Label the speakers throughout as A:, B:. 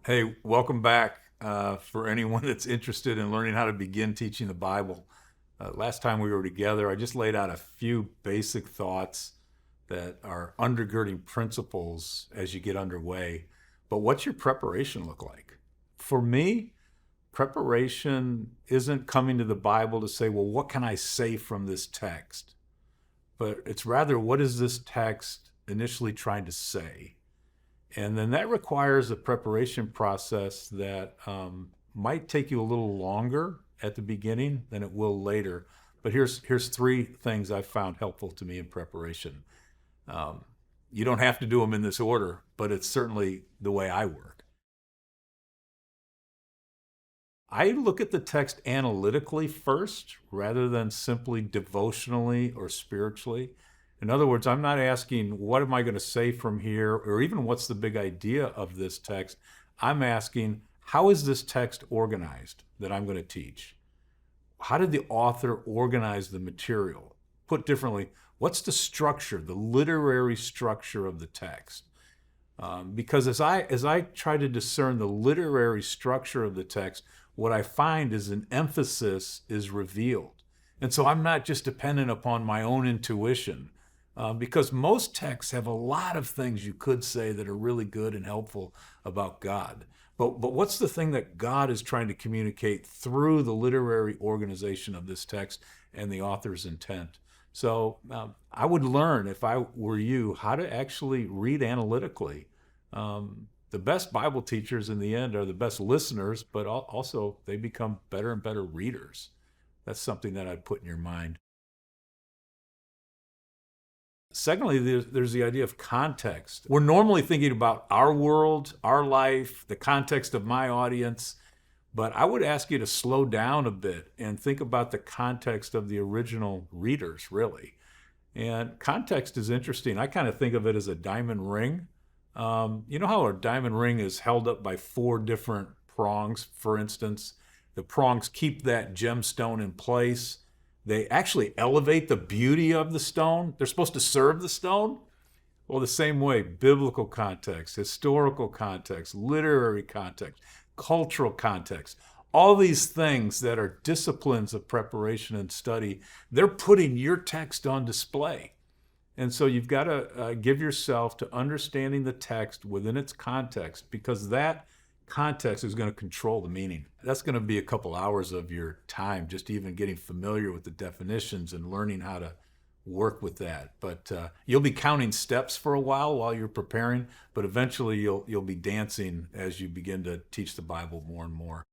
A: Hey, welcome back. For anyone that's interested in learning how to begin teaching the Bible, last time we were together, I just laid out a few basic thoughts that are undergirding principles as you get underway. But what's your preparation look like? For me, preparation isn't coming to the Bible to say, well, what can I say from this text? But it's rather, what is this text initially trying to say? And then that requires a preparation process that might take you a little longer at the beginning than it will later. But here's three things I've found helpful to me in preparation. Um, you don't have to do them in this order, but it's certainly the way I work. I look at the text analytically first rather than simply devotionally or spiritually. In other words, I'm not asking, what am I going to say from here, or even what's the big idea of this text. I'm asking, how is this text organized that I'm going to teach? How did the author organize the material? Put differently, what's the structure, the literary structure of the text? Because as I try to discern the literary structure of the text, what I find is an emphasis is revealed. And so I'm not just dependent upon my own intuition, because most texts have a lot of things you could say that are really good and helpful about God. But what's the thing that God is trying to communicate through the literary organization of this text and the author's intent? So I would learn, if I were you, how to actually read analytically. The best Bible teachers in the end are the best listeners, but also they become better and better readers. That's something that I'd put in your mind. Secondly, there's the idea of context. We're normally thinking about our world, our life, the context of my audience, but I would ask you to slow down a bit and think about the context of the original readers, really. And context is interesting. I kind of think of it as a diamond ring. You know how a diamond ring is held up by four different prongs, for instance? The prongs keep that gemstone in place. They actually elevate the beauty of the stone. They're supposed to serve the stone. Well, the same way, biblical context, historical context, literary context, cultural context, all these things that are disciplines of preparation and study, they're putting your text on display. And so you've got to give yourself to understanding the text within its context, because that context is going to control the meaning. That's going to be a couple hours of your time, just even getting familiar with the definitions and learning how to work with that. But you'll be counting steps for a while you're preparing, but eventually you'll be dancing as you begin to teach the Bible more and more.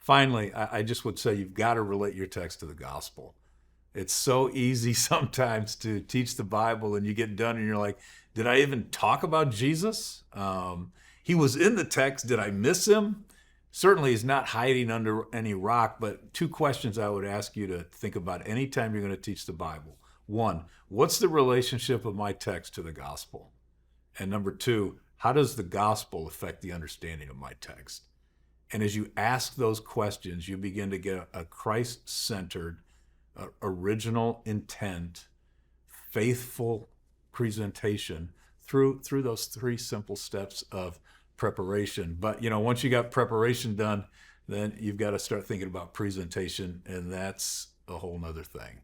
A: Finally, I just would say you've got to relate your text to the gospel. It's so easy sometimes to teach the Bible and you get done and you're like, did I even talk about Jesus? He was in the text. Did I miss him? Certainly he's not hiding under any rock, but two questions I would ask you to think about anytime you're going to teach the Bible. One, what's the relationship of my text to the gospel? And number two, how does the gospel affect the understanding of my text? And as you ask those questions, you begin to get a Christ-centered, original intent, faithful presentation through those three simple steps of preparation. But once you got preparation done, then you've got to start thinking about presentation, and that's a whole nother thing.